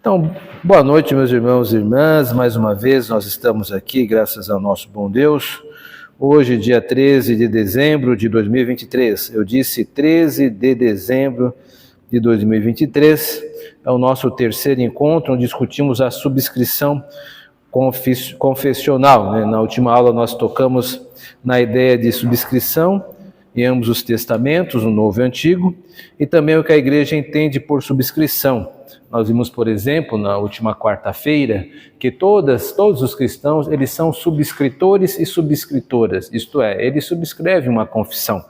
Então, boa noite, meus irmãos e irmãs. Mais uma vez nós estamos aqui, graças ao nosso bom Deus. Hoje, dia 13 de dezembro de 2023. Eu disse 13 de dezembro de 2023. É o nosso terceiro encontro, onde discutimos a subscrição confessional. Na última aula nós tocamos na ideia de subscrição em ambos os testamentos, o Novo e o Antigo, e também o que a igreja entende por subscrição. Nós vimos, por exemplo, na última quarta-feira, que todos os cristãos, eles são subscritores e subscritoras, isto é, eles subscrevem uma confissão.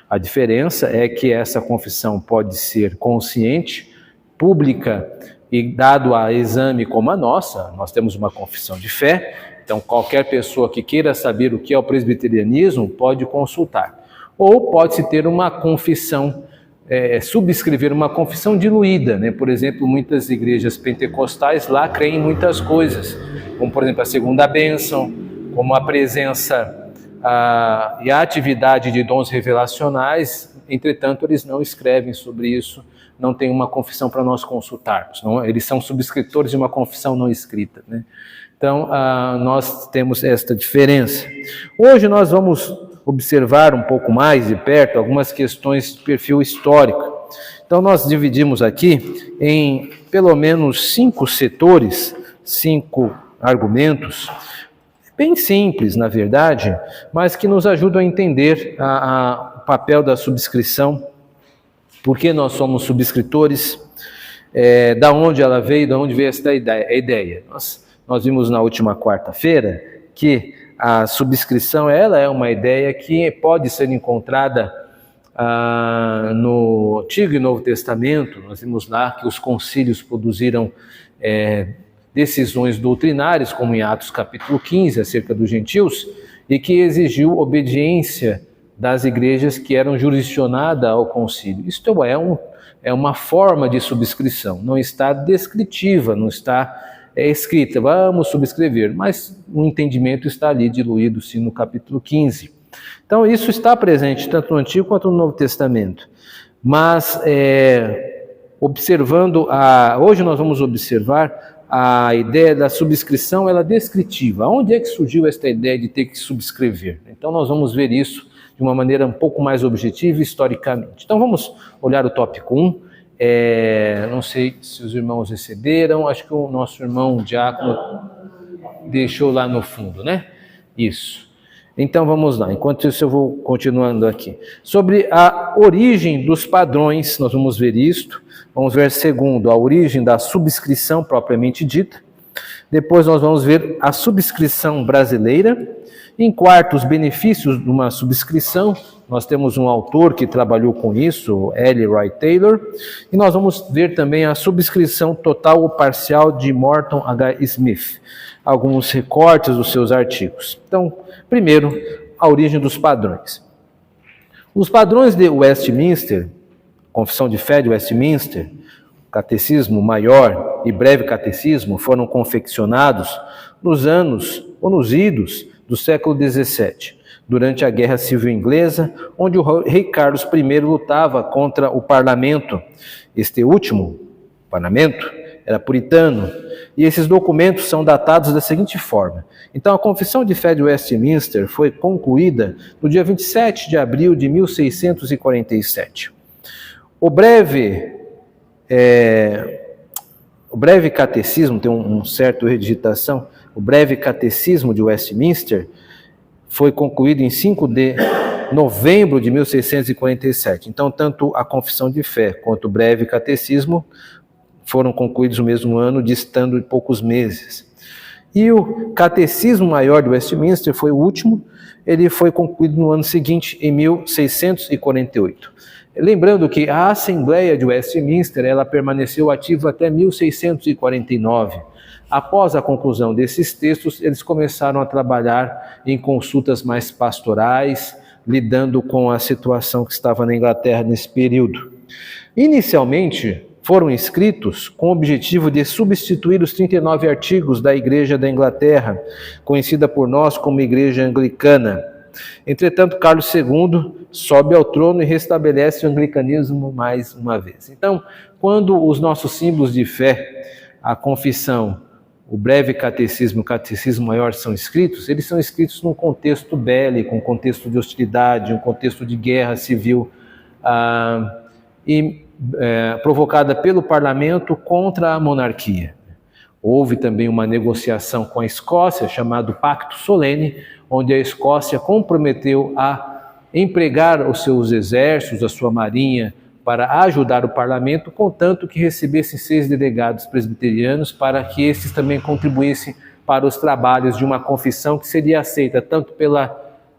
A diferença é que essa confissão pode ser consciente, pública e dado a exame como a nossa. Nós temos uma confissão de fé, então qualquer pessoa que queira saber o que é o presbiterianismo pode consultar. Ou pode-se ter uma confissão, subscrever uma confissão diluída, Por exemplo, muitas igrejas pentecostais lá creem em muitas coisas, como por exemplo a segunda bênção, como a presença e a atividade de dons revelacionais. Entretanto, eles não escrevem sobre isso, não tem uma confissão para nós consultarmos, eles são subscritores de uma confissão não escrita, Então, nós temos esta diferença. Hoje nós vamos observar um pouco mais de perto algumas questões de perfil histórico. Então, nós dividimos aqui em pelo menos 5 setores, 5 argumentos, bem simples, na verdade, mas que nos ajudam a entender o papel da subscrição, por que nós somos subscritores, da onde ela veio, da onde veio esta ideia. Nós vimos na última quarta-feira que a subscrição, ela é uma ideia que pode ser encontrada no Antigo e Novo Testamento. Nós vimos lá que os concílios produziram decisões doutrinárias, como em Atos capítulo 15, acerca dos gentios, e que exigiu obediência das igrejas que eram jurisdicionadas ao concílio. Isto é uma forma de subscrição, não está descritiva, não está escrita, vamos subscrever, mas o entendimento está ali diluído, sim, no capítulo 15. Então, isso está presente tanto no Antigo quanto no Novo Testamento. Mas, hoje nós vamos observar a ideia da subscrição, ela é descritiva. Onde é que surgiu esta ideia de ter que subscrever? Então, nós vamos ver isso de uma maneira um pouco mais objetiva historicamente. Então, vamos olhar o tópico 1. Não sei se os irmãos receberam, acho que o nosso irmão Diácono deixou lá no fundo, Isso. Então vamos lá, enquanto isso eu vou continuando aqui. Sobre a origem dos padrões, nós vamos ver isto. Vamos ver segundo, a origem da subscrição propriamente dita. Depois nós vamos ver a subscrição brasileira. Em quarto, os benefícios de uma subscrição. Nós temos um autor que trabalhou com isso, L. Roy Taylor, e nós vamos ver também a subscrição total ou parcial de Morton H. Smith, alguns recortes dos seus artigos. Então, primeiro, a origem dos padrões. Os padrões de Westminster, Confissão de Fé de Westminster, Catecismo Maior e Breve Catecismo, foram confeccionados nos idos do século XVII, durante a Guerra Civil Inglesa, onde o rei Carlos I lutava contra o parlamento. Este último parlamento era puritano, e esses documentos são datados da seguinte forma. Então, a Confissão de Fé de Westminster foi concluída no dia 27 de abril de 1647. O breve catecismo, tem um certo redigitação, o breve catecismo de Westminster foi concluído em 5 de novembro de 1647. Então, tanto a Confissão de Fé quanto o breve catecismo foram concluídos no mesmo ano, distando poucos meses. E o Catecismo Maior de Westminster foi o último, ele foi concluído no ano seguinte, em 1648. Lembrando que a Assembleia de Westminster, ela permaneceu ativa até 1649. Após a conclusão desses textos, eles começaram a trabalhar em consultas mais pastorais, lidando com a situação que estava na Inglaterra nesse período. Inicialmente, foram escritos com o objetivo de substituir os 39 artigos da Igreja da Inglaterra, conhecida por nós como Igreja Anglicana. Entretanto, Carlos II sobe ao trono e restabelece o anglicanismo mais uma vez. Então, quando os nossos símbolos de fé a confissão, o breve catecismo e o catecismo maior são escritos, eles são escritos num contexto bélico, um contexto de hostilidade, um contexto de guerra civil, provocada pelo parlamento contra a monarquia. Houve também uma negociação com a Escócia, chamado Pacto Solene, onde a Escócia comprometeu a empregar os seus exércitos, a sua marinha, para ajudar o parlamento, contanto que recebessem 6 delegados presbiterianos para que estes também contribuíssem para os trabalhos de uma confissão que seria aceita tanto pela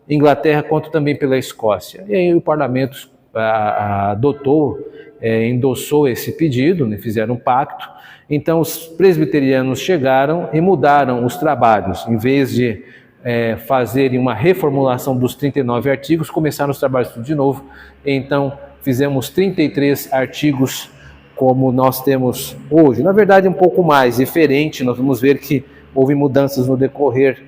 Inglaterra quanto também pela Escócia. E aí o parlamento endossou esse pedido, né, fizeram um pacto. Então os presbiterianos chegaram e mudaram os trabalhos. Em vez de fazerem uma reformulação dos 39 artigos, começaram os trabalhos tudo de novo. Então fizemos 33 artigos como nós temos hoje. Na verdade, um pouco mais diferente. Nós vamos ver que houve mudanças no decorrer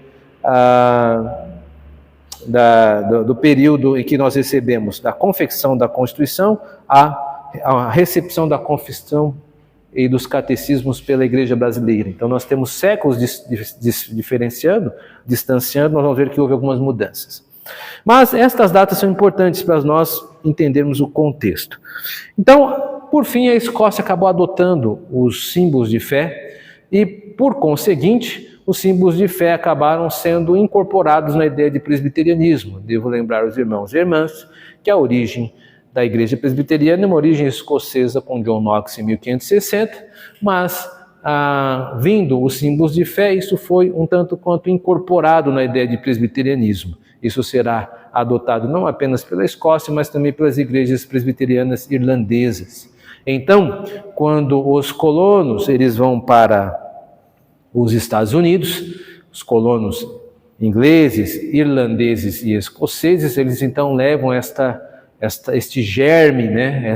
do período em que nós recebemos da confecção da Constituição à recepção da confissão e dos catecismos pela Igreja brasileira. Então nós temos séculos distanciando, nós vamos ver que houve algumas mudanças. Mas estas datas são importantes para nós entendermos o contexto. Então, por fim, a Escócia acabou adotando os símbolos de fé e, por conseguinte, os símbolos de fé acabaram sendo incorporados na ideia de presbiterianismo. Devo lembrar os irmãos e irmãs que a origem da Igreja Presbiteriana é uma origem escocesa com John Knox em 1560, mas vindo os símbolos de fé, isso foi um tanto quanto incorporado na ideia de presbiterianismo. Isso será adotado não apenas pela Escócia, mas também pelas igrejas presbiterianas irlandesas. Então, quando os colonos eles vão para os Estados Unidos, os colonos ingleses, irlandeses e escoceses, eles então levam este germe, né,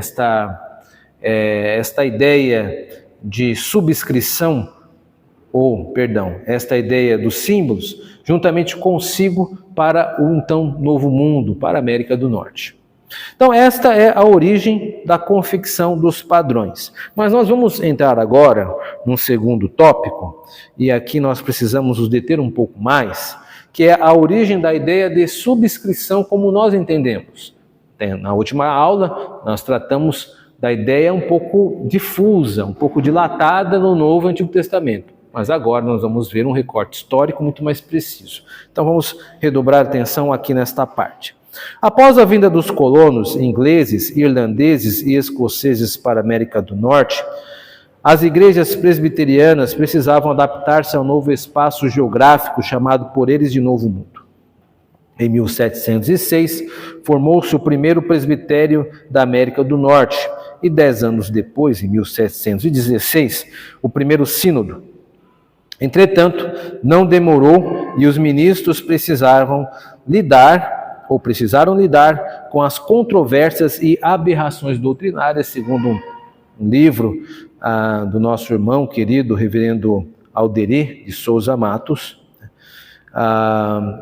esta ideia de subscrição, esta ideia dos símbolos, juntamente consigo para o então Novo Mundo, para a América do Norte. Então esta é a origem da confecção dos padrões. Mas nós vamos entrar agora num segundo tópico, e aqui nós precisamos nos deter um pouco mais, que é a origem da ideia de subscrição como nós entendemos. Na última aula nós tratamos da ideia um pouco difusa, um pouco dilatada no Novo e Antigo Testamento. Mas agora nós vamos ver um recorte histórico muito mais preciso. Então vamos redobrar atenção aqui nesta parte. Após a vinda dos colonos ingleses, irlandeses e escoceses para a América do Norte, as igrejas presbiterianas precisavam adaptar-se ao novo espaço geográfico chamado por eles de Novo Mundo. Em 1706, formou-se o primeiro presbitério da América do Norte e 10 anos depois, em 1716, o primeiro sínodo. Entretanto, não demorou e os ministros precisaram lidar com as controvérsias e aberrações doutrinárias, segundo um livro do nosso irmão querido, reverendo Alderê de Souza Matos.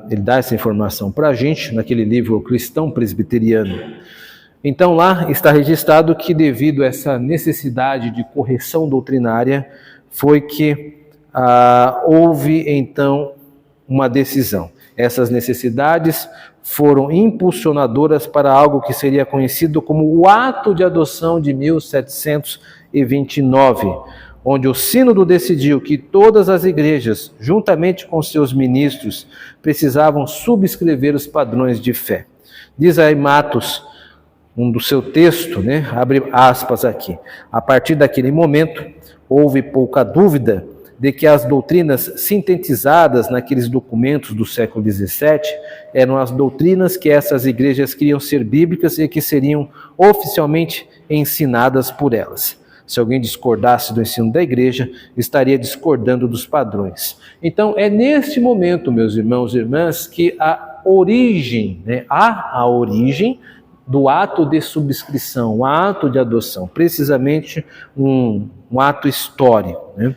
Ele dá essa informação para a gente, naquele livro Cristão Presbiteriano. Então lá está registrado que devido a essa necessidade de correção doutrinária, foi que houve então uma decisão. Essas necessidades foram impulsionadoras para algo que seria conhecido como o Ato de Adoção de 1729, onde o sínodo decidiu que todas as igrejas, juntamente com seus ministros, precisavam subscrever os padrões de fé. Diz aí Matos, do seu texto, né, abre aspas aqui, a partir daquele momento, houve pouca dúvida de que as doutrinas sintetizadas naqueles documentos do século XVII eram as doutrinas que essas igrejas queriam ser bíblicas e que seriam oficialmente ensinadas por elas. Se alguém discordasse do ensino da igreja, estaria discordando dos padrões. Então, é neste momento, meus irmãos e irmãs, que há a origem do ato de subscrição, o ato de adoção, precisamente um ato histórico, né?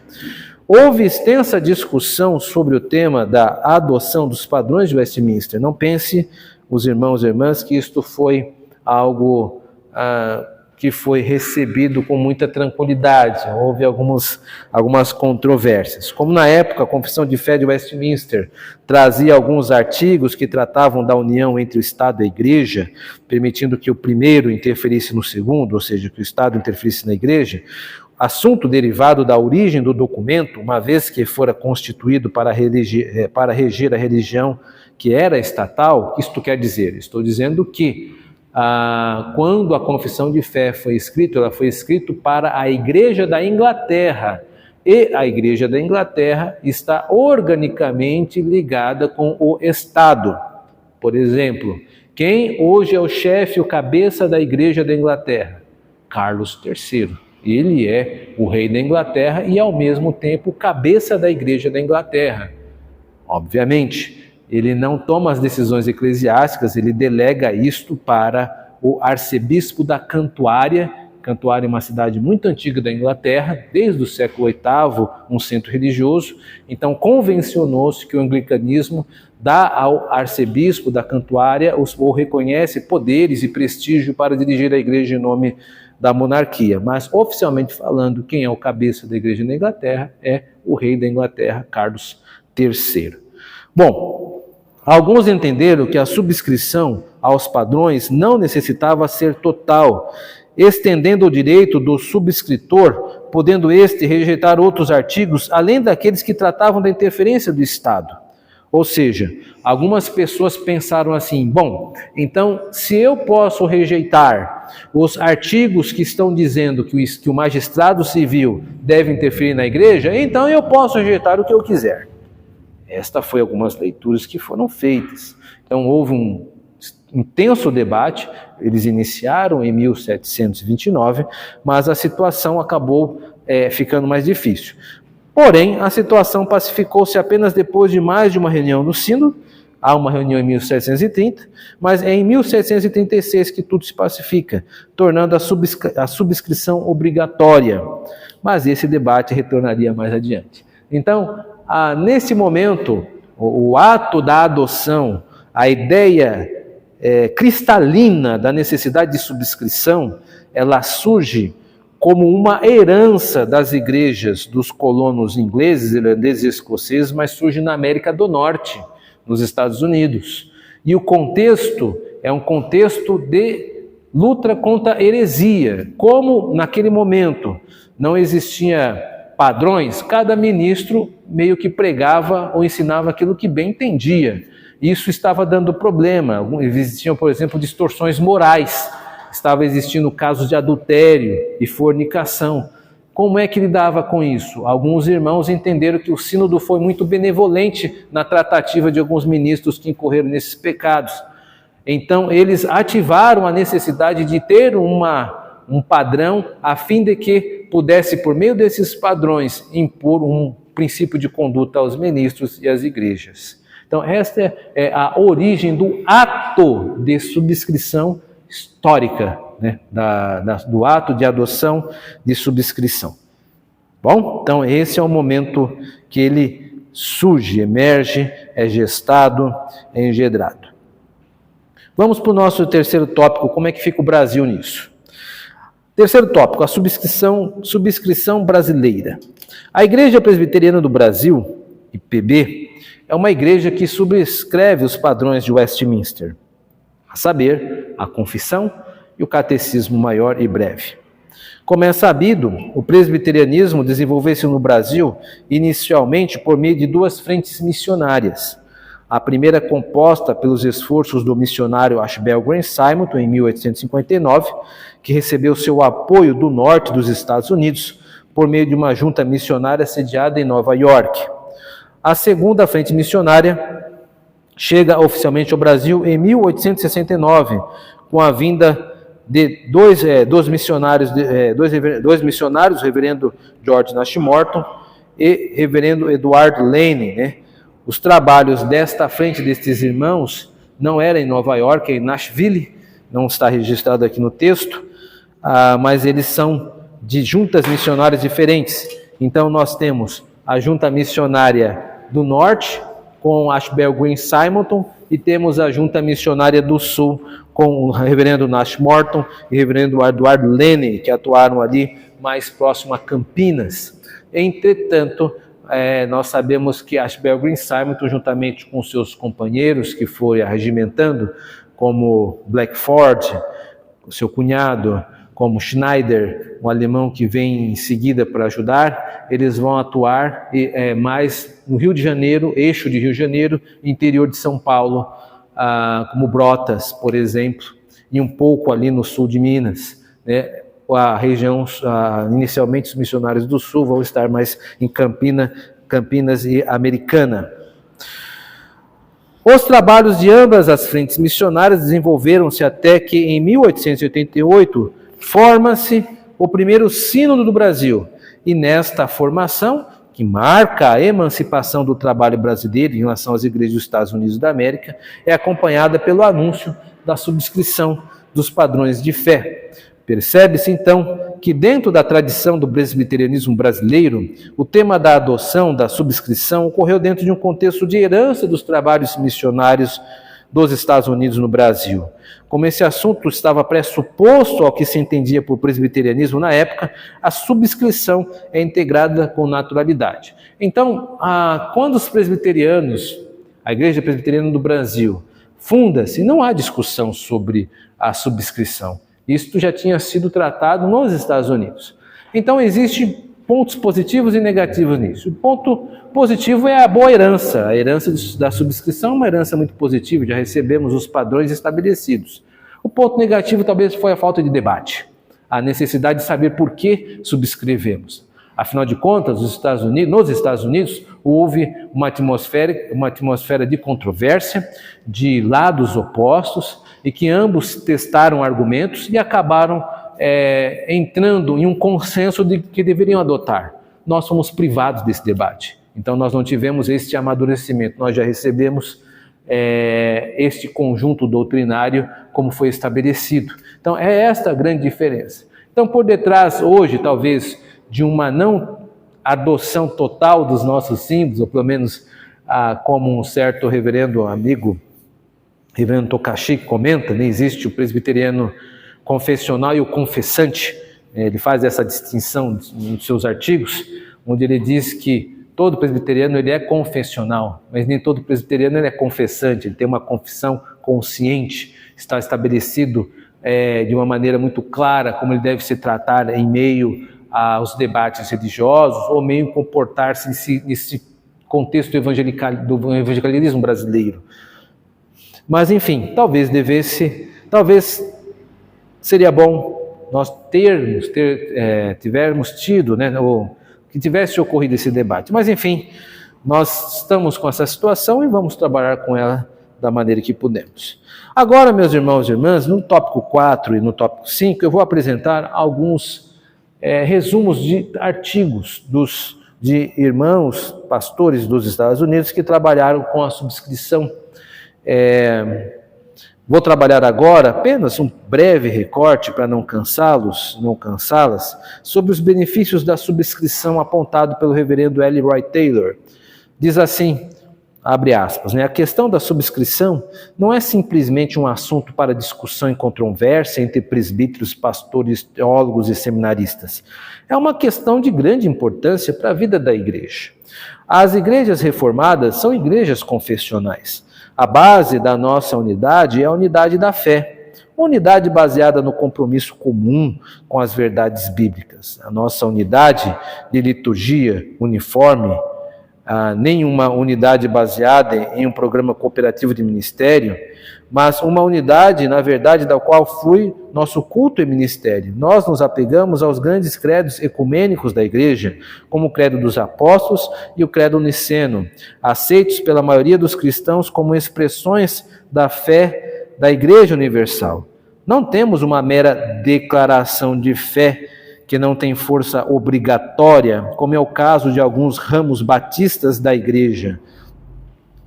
Houve extensa discussão sobre o tema da adoção dos padrões de Westminster. Não pense, os irmãos e irmãs, que isto foi algo que foi recebido com muita tranquilidade. Houve algumas controvérsias. Como na época a Confissão de Fé de Westminster trazia alguns artigos que tratavam da união entre o Estado e a Igreja, permitindo que o primeiro interferisse no segundo, ou seja, que o Estado interferisse na Igreja, assunto derivado da origem do documento, uma vez que fora constituído para reger a religião que era estatal, o que isto quer dizer? Estou dizendo que quando a Confissão de Fé foi escrita, ela foi escrita para a Igreja da Inglaterra, e a Igreja da Inglaterra está organicamente ligada com o Estado. Por exemplo, quem hoje é o chefe, o cabeça da Igreja da Inglaterra? Carlos III. Ele é o rei da Inglaterra e, ao mesmo tempo, cabeça da Igreja da Inglaterra. Obviamente, ele não toma as decisões eclesiásticas, ele delega isto para o arcebispo da Cantuária. Cantuária é uma cidade muito antiga da Inglaterra, desde o século VIII, um centro religioso. Então, convencionou-se que o anglicanismo dá ao arcebispo da Cantuária ou reconhece poderes e prestígio para dirigir a igreja em nome da monarquia. Mas, oficialmente falando, quem é o cabeça da igreja na Inglaterra é o rei da Inglaterra, Carlos III. Bom, alguns entenderam que a subscrição aos padrões não necessitava ser total, estendendo o direito do subscritor, podendo este rejeitar outros artigos, além daqueles que tratavam da interferência do Estado. Ou seja, algumas pessoas pensaram assim, bom, então se eu posso rejeitar os artigos que estão dizendo que o magistrado civil deve interferir na igreja, então eu posso rejeitar o que eu quiser. Esta foi algumas leituras que foram feitas. Então houve um intenso debate, eles iniciaram em 1729, mas a situação acabou ficando mais difícil. Porém, a situação pacificou-se apenas depois de mais de uma reunião no Sínodo. Há uma reunião em 1730, mas é em 1736 que tudo se pacifica, tornando a subscrição obrigatória. Mas esse debate retornaria mais adiante. Então, nesse momento, o ato da adoção, a ideia cristalina da necessidade de subscrição, ela surge como uma herança das igrejas dos colonos ingleses, irlandeses e escoceses, mas surge na América do Norte, nos Estados Unidos. E o contexto é um contexto de luta contra a heresia. Como naquele momento não existia padrões, cada ministro meio que pregava ou ensinava aquilo que bem entendia. Isso estava dando problema. Existiam, por exemplo, distorções morais. Estava existindo casos de adultério e fornicação. Como é que lidava com isso? Alguns irmãos entenderam que o sínodo foi muito benevolente na tratativa de alguns ministros que incorreram nesses pecados. Então, eles ativaram a necessidade de ter um padrão a fim de que pudesse, por meio desses padrões, impor um princípio de conduta aos ministros e às igrejas. Então, esta é a origem do ato de subscrição histórica, né, do ato de adoção de subscrição. Bom, então esse é o momento que ele surge, emerge, é gestado, é engendrado. Vamos para o nosso terceiro tópico, como é que fica o Brasil nisso? Terceiro tópico, a subscrição brasileira. A Igreja Presbiteriana do Brasil, IPB, é uma igreja que subscreve os padrões de Westminster, a saber, a Confissão e o Catecismo Maior e Breve. Como é sabido, o presbiterianismo desenvolveu-se no Brasil inicialmente por meio de duas frentes missionárias. A primeira composta pelos esforços do missionário Ashbel Grant Simonton em 1859, que recebeu seu apoio do norte dos Estados Unidos por meio de uma junta missionária sediada em Nova York. A segunda frente missionária chega oficialmente ao Brasil em 1869, com a vinda de dois missionários, o reverendo George Nash Morton e reverendo Edward Lane, né? Os trabalhos desta frente destes irmãos não eram em Nova York, é em Nashville, não está registrado aqui no texto, mas eles são de juntas missionárias diferentes. Então nós temos a junta missionária do norte, com Ashbel Green Simonton, e temos a Junta Missionária do Sul, com o reverendo Nash Morton e o reverendo Eduardo Lene, que atuaram ali mais próximo a Campinas. Entretanto, nós sabemos que Ashbel Green Simonton, juntamente com seus companheiros que foi arregimentando, como Blackford, seu cunhado, como Schneider, um alemão que vem em seguida para ajudar, eles vão atuar mais no Rio de Janeiro, eixo de Rio de Janeiro, interior de São Paulo, como Brotas, por exemplo, e um pouco ali no sul de Minas, né? A região, inicialmente os missionários do sul vão estar mais em Campinas e Americana. Os trabalhos de ambas as frentes missionárias desenvolveram-se até que, em 1888, forma-se o primeiro Sínodo do Brasil. E nesta formação, que marca a emancipação do trabalho brasileiro em relação às igrejas dos Estados Unidos da América, é acompanhada pelo anúncio da subscrição dos padrões de fé. Percebe-se, então, que dentro da tradição do presbiterianismo brasileiro, o tema da adoção, da subscrição, ocorreu dentro de um contexto de herança dos trabalhos missionários dos Estados Unidos no Brasil. Como esse assunto estava pressuposto ao que se entendia por presbiterianismo na época, a subscrição é integrada com naturalidade. Então, quando os presbiterianos, a Igreja Presbiteriana do Brasil, funda-se, não há discussão sobre a subscrição. Isto já tinha sido tratado nos Estados Unidos. Então, existem pontos positivos e negativos nisso. O ponto positivo é a boa herança. A herança da subscrição é uma herança muito positiva, já recebemos os padrões estabelecidos. O ponto negativo talvez foi a falta de debate, a necessidade de saber por que subscrevemos. Afinal de contas, nos Estados Unidos, houve uma atmosfera de controvérsia, de lados opostos, e que ambos testaram argumentos e acabaram entrando em um consenso de que deveriam adotar. Nós fomos privados desse debate. Então, nós não tivemos este amadurecimento. Nós já recebemos este conjunto doutrinário como foi estabelecido. Então, é esta a grande diferença. Então, por detrás, hoje, talvez, de uma não adoção total dos nossos símbolos, ou pelo menos como um certo reverendo amigo, reverendo Tokashi, comenta, né, existe o presbiteriano confessional e o confessante. Ele faz essa distinção nos seus artigos, onde ele diz que todo presbiteriano ele é confessional, mas nem todo presbiteriano ele é confessante, ele tem uma confissão consciente, está estabelecido de uma maneira muito clara como ele deve se tratar em meio aos debates religiosos, ou meio comportar-se nesse contexto do evangelicalismo brasileiro. Mas, enfim, talvez seria bom nós tivermos tido, né, ou que tivesse ocorrido esse debate. Mas, enfim, nós estamos com essa situação e vamos trabalhar com ela da maneira que pudermos. Agora, meus irmãos e irmãs, no tópico 4 e no tópico 5, eu vou apresentar alguns resumos de artigos de irmãos pastores dos Estados Unidos que trabalharam com a subscrição. Vou trabalhar agora apenas um breve recorte para não cansá-las, sobre os benefícios da subscrição apontado pelo reverendo L. Roy Taylor. Diz assim, abre aspas, né? A questão da subscrição não é simplesmente um assunto para discussão e controvérsia entre presbíteros, pastores, teólogos e seminaristas. É uma questão de grande importância para a vida da igreja. As igrejas reformadas são igrejas confessionais. A base da nossa unidade é a unidade da fé, uma unidade baseada no compromisso comum com as verdades bíblicas. A nossa unidade de liturgia uniforme, nenhuma unidade baseada em um programa cooperativo de ministério, mas uma unidade, na verdade, da qual flui nosso culto e ministério. Nós nos apegamos aos grandes credos ecumênicos da igreja, como o credo dos apóstolos e o credo niceno, aceitos pela maioria dos cristãos como expressões da fé da igreja universal. Não temos uma mera declaração de fé que não tem força obrigatória, como é o caso de alguns ramos batistas da igreja.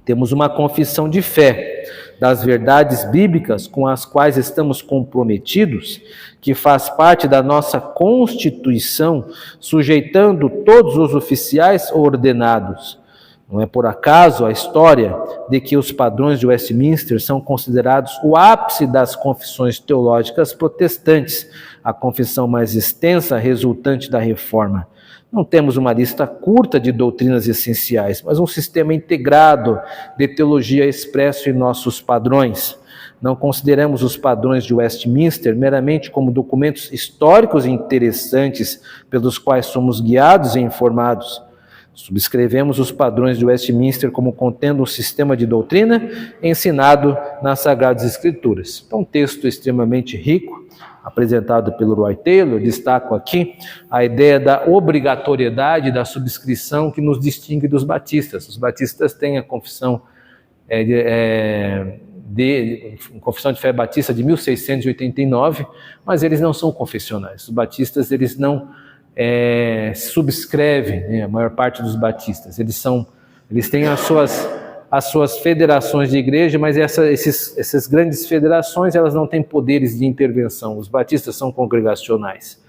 Temos uma confissão de fé das verdades bíblicas com as quais estamos comprometidos, que faz parte da nossa Constituição, sujeitando todos os oficiais ordenados. Não é por acaso a história de que os padrões de Westminster são considerados o ápice das confissões teológicas protestantes, a confissão mais extensa resultante da Reforma. Não temos uma lista curta de doutrinas essenciais, mas um sistema integrado de teologia expresso em nossos padrões. Não consideramos os padrões de Westminster meramente como documentos históricos interessantes pelos quais somos guiados e informados. Subscrevemos os padrões de Westminster como contendo um sistema de doutrina ensinado nas Sagradas Escrituras. Então, um texto extremamente rico, apresentado pelo Roy Taylor. Destaco aqui a ideia da obrigatoriedade da subscrição que nos distingue dos batistas. Os batistas têm a confissão Confissão de Fé Batista de 1689, mas eles não são confessionais. Os batistas, eles não subscrevem, né, a maior parte dos batistas. Eles têm as suas federações de igreja, mas essas grandes federações, elas não têm poderes de intervenção. Os batistas são congregacionais.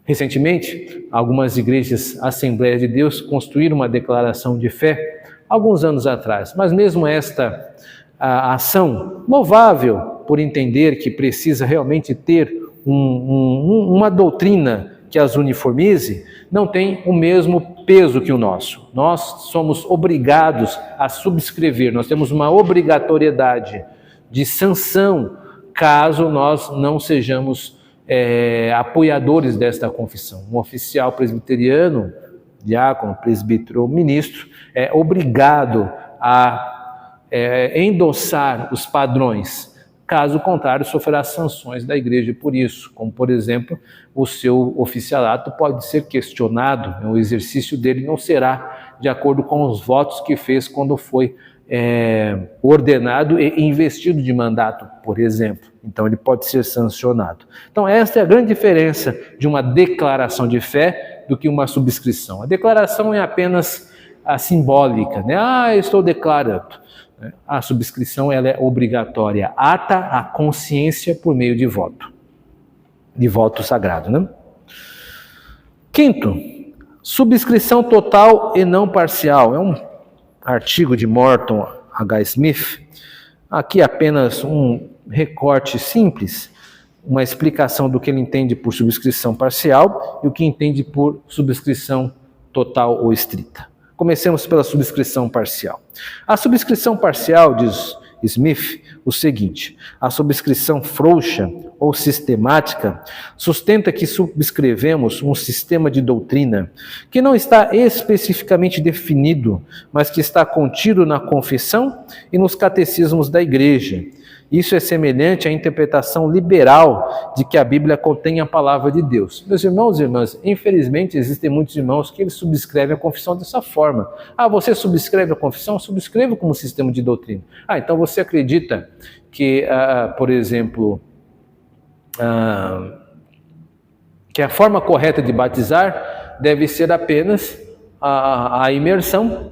Recentemente, algumas igrejas Assembleia de Deus construíram uma declaração de fé, alguns anos atrás, mas mesmo esta a ação louvável por entender que precisa realmente ter uma doutrina que as uniformize, não tem o mesmo peso que o nosso. Nós somos obrigados a subscrever, nós temos uma obrigatoriedade de sanção caso nós não sejamos apoiadores desta confissão. Um oficial presbiteriano, diácono, presbítero ou ministro, é obrigado a endossar os padrões, caso contrário sofrerá sanções da igreja por isso, como por exemplo, o seu oficialato pode ser questionado, o exercício dele não será de acordo com os votos que fez quando foi ordenado e investido de mandato, por exemplo. Então ele pode ser sancionado. Então esta é a grande diferença de uma declaração de fé do que uma subscrição. A declaração é apenas a simbólica, né? Eu estou declarando. A subscrição ela é obrigatória, ata a consciência por meio de voto sagrado, né? Quinto, subscrição total e não parcial. É um artigo de Morton H. Smith. Aqui apenas um recorte simples, uma explicação do que ele entende por subscrição parcial e o que entende por subscrição total ou estrita. Comecemos pela subscrição parcial. A subscrição parcial, diz Smith, o seguinte: a subscrição frouxa ou sistemática sustenta que subscrevemos um sistema de doutrina que não está especificamente definido, mas que está contido na confissão e nos catecismos da igreja. Isso é semelhante à interpretação liberal de que a Bíblia contém a palavra de Deus. Meus irmãos e irmãs, infelizmente existem muitos irmãos que eles subscrevem a confissão dessa forma. Você subscreve a confissão? Subscreva como sistema de doutrina. Então você acredita que, por exemplo, que a forma correta de batizar deve ser apenas a imersão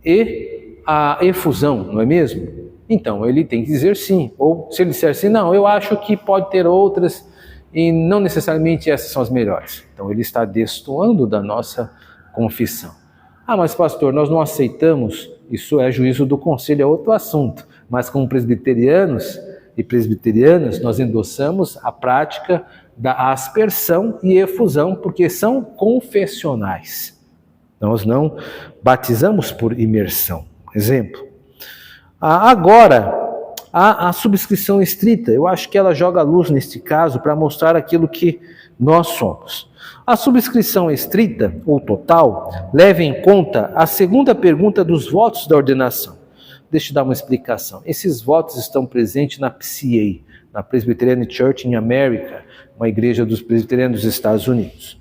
e a efusão, não é mesmo? Então, ele tem que dizer sim. Ou se ele disser sim, não, eu acho que pode ter outras e não necessariamente essas são as melhores. Então, ele está destoando da nossa confissão. Mas pastor, nós não aceitamos, isso é juízo do conselho, é outro assunto. Mas como presbiterianos e presbiterianas, nós endossamos a prática da aspersão e efusão, porque são confessionais. Nós não batizamos por imersão. Exemplo. Agora, a subscrição estrita, eu acho que ela joga luz neste caso para mostrar aquilo que nós somos. A subscrição estrita, ou total, leva em conta a segunda pergunta dos votos da ordenação. Deixa eu dar uma explicação. Esses votos estão presentes na PCA, na Presbyterian Church in America, uma igreja dos presbiterianos dos Estados Unidos.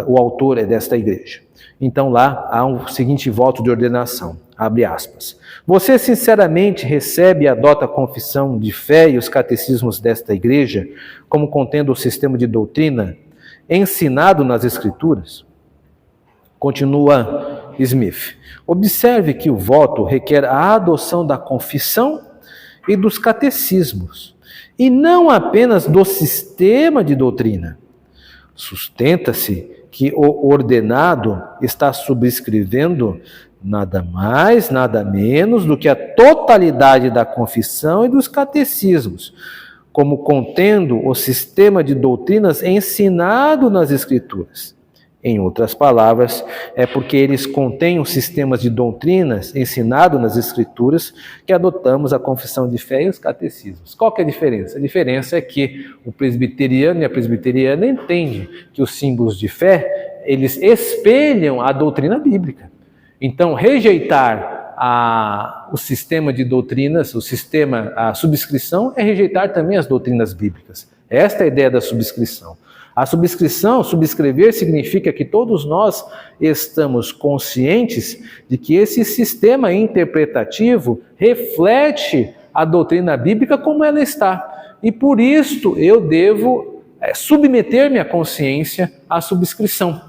O autor é desta igreja. Então lá há um seguinte voto de ordenação, abre aspas. Você sinceramente recebe e adota a confissão de fé e os catecismos desta igreja como contendo o sistema de doutrina ensinado nas Escrituras? Continua Smith. Observe que o voto requer a adoção da confissão e dos catecismos, e não apenas do sistema de doutrina. Sustenta-se que o ordenado está subscrevendo nada mais, nada menos do que a totalidade da confissão e dos catecismos, como contendo o sistema de doutrinas ensinado nas Escrituras. Em outras palavras, é porque eles contêm os sistemas de doutrinas ensinados nas Escrituras que adotamos a confissão de fé e os catecismos. Qual que é a diferença? A diferença é que o presbiteriano e a presbiteriana entendem que os símbolos de fé, eles espelham a doutrina bíblica. Então, rejeitar o sistema de doutrinas, a subscrição, é rejeitar também as doutrinas bíblicas. Esta é a ideia da subscrição. A subscrição, subscrever, significa que todos nós estamos conscientes de que esse sistema interpretativo reflete a doutrina bíblica como ela está. E por isto eu devo submeter minha consciência à subscrição.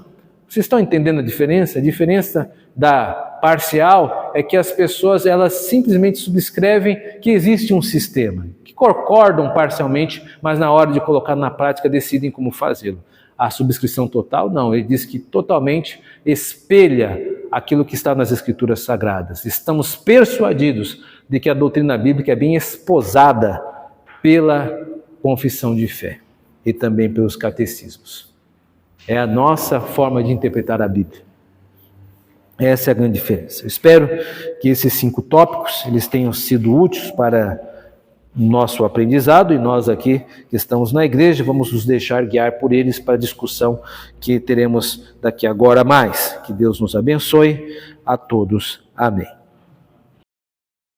Vocês estão entendendo a diferença? A diferença da parcial é que as pessoas elas simplesmente subscrevem que existe um sistema, que concordam parcialmente, mas na hora de colocar na prática decidem como fazê-lo. A subscrição total, não, ele diz que totalmente espelha aquilo que está nas Escrituras Sagradas. Estamos persuadidos de que a doutrina bíblica é bem esposada pela confissão de fé e também pelos catecismos. É a nossa forma de interpretar a Bíblia. Essa é a grande diferença. Eu espero que esses 5 tópicos eles tenham sido úteis para o nosso aprendizado, e nós aqui que estamos na igreja vamos nos deixar guiar por eles para a discussão que teremos daqui agora mais. Que Deus nos abençoe a todos. Amém.